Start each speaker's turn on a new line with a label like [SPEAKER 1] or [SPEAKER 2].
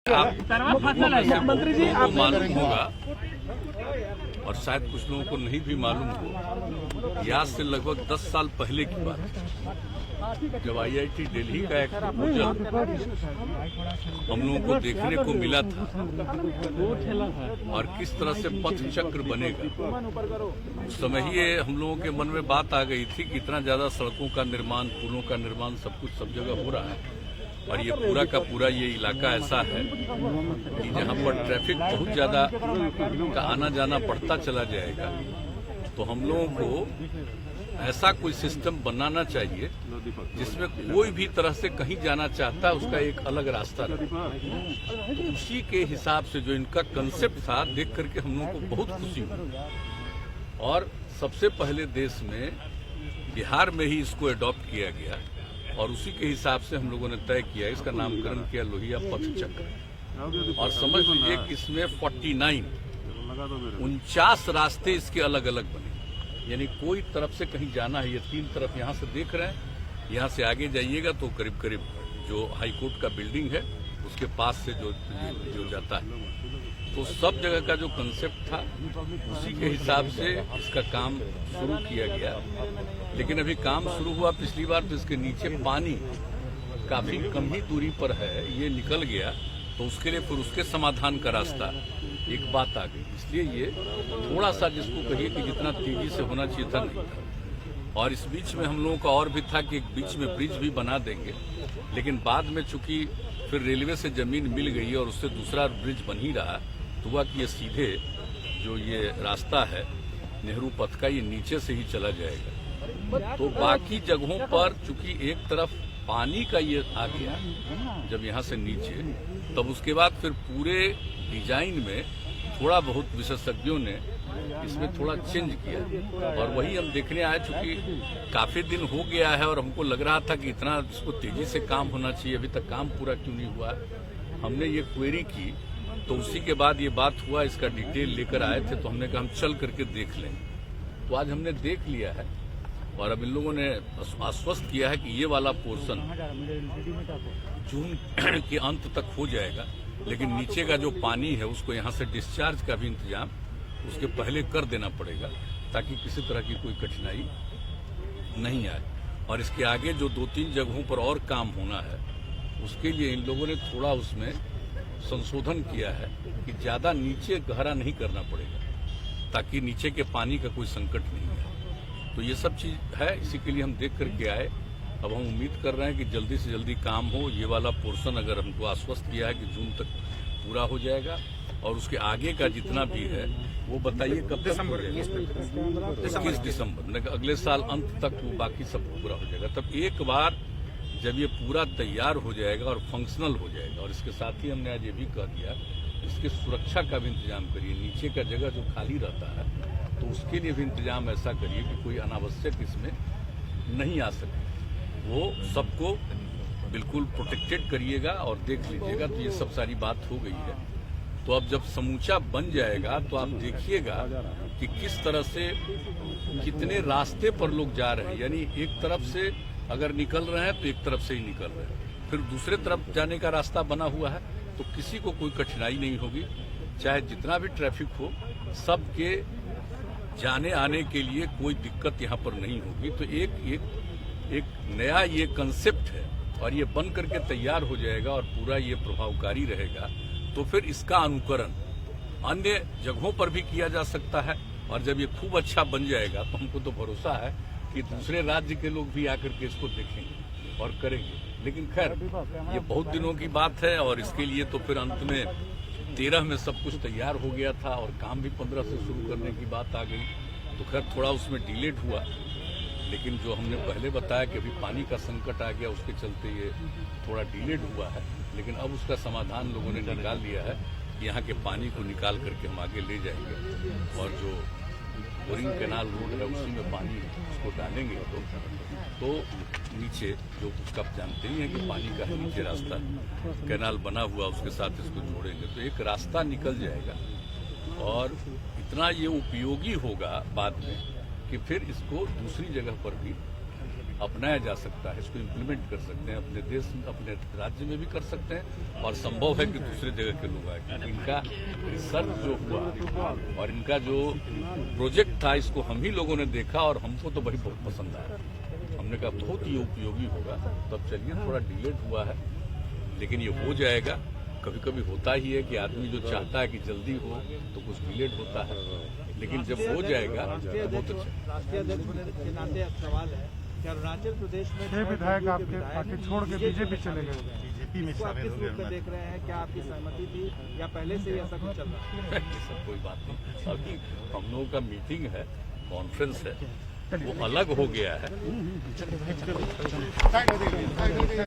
[SPEAKER 1] मंत्री जी आपको मालूम होगा और शायद कुछ लोगों को नहीं भी मालूम हो, आज से लगभग 10 साल पहले की बात है जब IIT दिल्ली का एक प्रपोजल हम लोगों को देखने को मिला था और किस तरह से पथ चक्र बनेगा। उस समय ही हम लोगों के मन में बात आ गई थी कि इतना ज्यादा सड़कों का निर्माण, पुलों का निर्माण सब कुछ सब जगह हो रहा है और ये पूरा का पूरा ये इलाका ऐसा है कि जहाँ पर ट्रैफिक बहुत ज्यादा का आना जाना बढ़ता चला जाएगा। तो हम लोगों को ऐसा कोई सिस्टम बनाना चाहिए जिसमें कोई भी तरह से कहीं जाना चाहता है उसका एक अलग रास्ता रहे। तो उसी के हिसाब से जो इनका कंसेप्ट था देख करके हम लोगों को बहुत खुशी हुई और सबसे पहले देश में बिहार में ही इसको अडॉप्ट किया गया और उसी के हिसाब से हम लोगों ने तय किया, इसका नामकरण किया लोहिया पथ चक्र। और समझ लीजिए कि इसमें 49 रास्ते इसके अलग अलग बने, यानी कोई तरफ से कहीं जाना है, ये 3 तरफ यहाँ से देख रहे हैं, यहाँ से आगे जाइएगा तो करीब करीब जो हाई कोर्ट का बिल्डिंग है उसके पास से जो जाता है, तो सब जगह का जो कंसेप्ट था उसी के हिसाब से इसका काम शुरू किया गया। लेकिन अभी काम शुरू हुआ पिछली बार तो इसके नीचे पानी काफी कम ही दूरी पर है, ये निकल गया तो उसके लिए फिर उसके समाधान का रास्ता एक बात आ गई। इसलिए ये थोड़ा सा जिसको कहिए कि जितना तेजी से होना चाहिए था नहीं था। और इस बीच में हम लोगों का और भी था कि एक बीच में ब्रिज भी बना देंगे, लेकिन बाद में चूंकि फिर रेलवे से जमीन मिल गई और उससे दूसरा ब्रिज बन ही रहा तो हुआ कि ये सीधे जो ये रास्ता है नेहरू पथ का ये नीचे से ही चला जाएगा। तो बाकी जगहों पर चूंकि एक तरफ पानी का ये आ गया जब यहाँ से नीचे, तब उसके बाद फिर पूरे डिजाइन में थोड़ा बहुत विशेषज्ञों ने इसमें थोड़ा चेंज किया और वही हम देखने आए। चूंकि काफी दिन हो गया है और हमको लग रहा था कि इतना इसको तेजी से काम होना चाहिए, अभी तक काम पूरा क्यों नहीं हुआ। हमने ये क्वेरी की तो उसी के बाद ये बात हुआ, इसका डिटेल लेकर आए थे तो हमने कहा हम चल करके देख लें। तो आज हमने देख लिया है और अब इन लोगों ने आश्वस्त किया है कि ये वाला पोर्शन जून के अंत तक हो जाएगा, लेकिन नीचे का जो पानी है उसको यहाँ से डिस्चार्ज का भी इंतजाम उसके पहले कर देना पड़ेगा ताकि किसी तरह की कोई कठिनाई नहीं आए। और इसके आगे जो 2-3 जगहों पर और काम होना है उसके लिए इन लोगों ने थोड़ा उसमें संशोधन किया है कि ज्यादा नीचे गहरा नहीं करना पड़ेगा ताकि नीचे के पानी का कोई संकट नहीं है। तो ये सब चीज है, इसी के लिए हम देख करके आए। अब हम उम्मीद कर रहे हैं कि जल्दी से जल्दी काम हो। ये वाला पोर्शन अगर हमको आश्वस्त किया है कि जून तक पूरा हो जाएगा और उसके आगे का जितना भी है वो बताइए कब तक हो जाएगा। 21 दिसंबर अगले साल अंत तक वो बाकी सब पूरा हो जाएगा। तब एक बार जब ये पूरा तैयार हो जाएगा और फंक्शनल हो जाएगा, और इसके साथ ही हमने आज ये भी कह दिया इसके सुरक्षा का भी इंतजाम करिए। नीचे का जगह जो खाली रहता है तो उसके लिए भी इंतजाम ऐसा करिए कि कोई अनावश्यक इसमें नहीं आ सके। वो सबको बिल्कुल प्रोटेक्टेड करिएगा और देख लीजिएगा। तो ये सब सारी बात हो गई है। तो अब जब समूचा बन जाएगा तो आप देखिएगा कि किस तरह से कितने रास्ते पर लोग जा रहे हैं, यानी एक तरफ से अगर निकल रहे हैं तो एक तरफ से ही निकल रहे हैं, फिर दूसरे तरफ जाने का रास्ता बना हुआ है तो किसी को कोई कठिनाई नहीं होगी। चाहे जितना भी ट्रैफिक हो सबके जाने आने के लिए कोई दिक्कत यहाँ पर नहीं होगी। तो एक नया ये कंसेप्ट है और ये बन करके तैयार हो जाएगा और पूरा ये प्रभावकारी रहेगा। तो फिर इसका अनुकरण अन्य जगहों पर भी किया जा सकता है और जब ये खूब अच्छा बन जाएगा तो हमको तो भरोसा है कि दूसरे राज्य के लोग भी आकर के इसको देखेंगे और करेंगे। लेकिन खैर ये बहुत दिनों की बात है और इसके लिए तो फिर अंत में 13 में सब कुछ तैयार हो गया था और काम भी 15 से शुरू करने की बात आ गई। तो खैर थोड़ा उसमें डिलेड हुआ, लेकिन जो हमने पहले बताया कि अभी पानी का संकट आ गया उसके चलते ये थोड़ा डिलेड हुआ है। लेकिन अब उसका समाधान लोगों ने निकाल लिया है कि यहाँ के पानी को निकाल करके हम आगे ले जाएंगे और जो बोरिंग कैनाल रोड है उसी में पानी उसको डालेंगे तो नीचे जो उसका जानते ही हैं कि पानी का नीचे रास्ता कैनाल बना हुआ उसके साथ इसको जोड़ेंगे तो एक रास्ता निकल जाएगा और इतना ये उपयोगी होगा बाद में कि फिर इसको दूसरी जगह पर भी अपनाया जा सकता है, इसको इम्प्लीमेंट कर सकते हैं, अपने देश अपने राज्य में भी कर सकते हैं और संभव है कि दूसरे जगह के लोग आए, क्योंकि इनका रिसर्च जो हुआ और इनका जो प्रोजेक्ट था इसको हम ही लोगों ने देखा और हमको तो भाई बहुत पसंद आया। हमने कहा बहुत ही उपयोगी होगा, तब चलिए थोड़ा डिलेड हुआ है लेकिन ये हो जाएगा। कभी कभी होता ही है कि आदमी जो चाहता है कि जल्दी हो तो कुछ डिलेड होता है, लेकिन जब हो जाएगा तो बहुत अच्छा।
[SPEAKER 2] राष्ट्रीय अध्यक्ष होने के नाते अब सवाल है कि अरुणाचल प्रदेश में
[SPEAKER 3] 6 विधायक आपके पार्टी छोड़ के बीजेपी चले गए,
[SPEAKER 2] बीजेपी में शामिल हो गए। देख रहे हैं, क्या आपकी सहमति थी या पहले से ही ऐसा कुछ चल रहा है?
[SPEAKER 1] कोई बात नहीं, अभी हम लोगों का मीटिंग है, कॉन्फ्रेंस है, वो अलग हो गया है।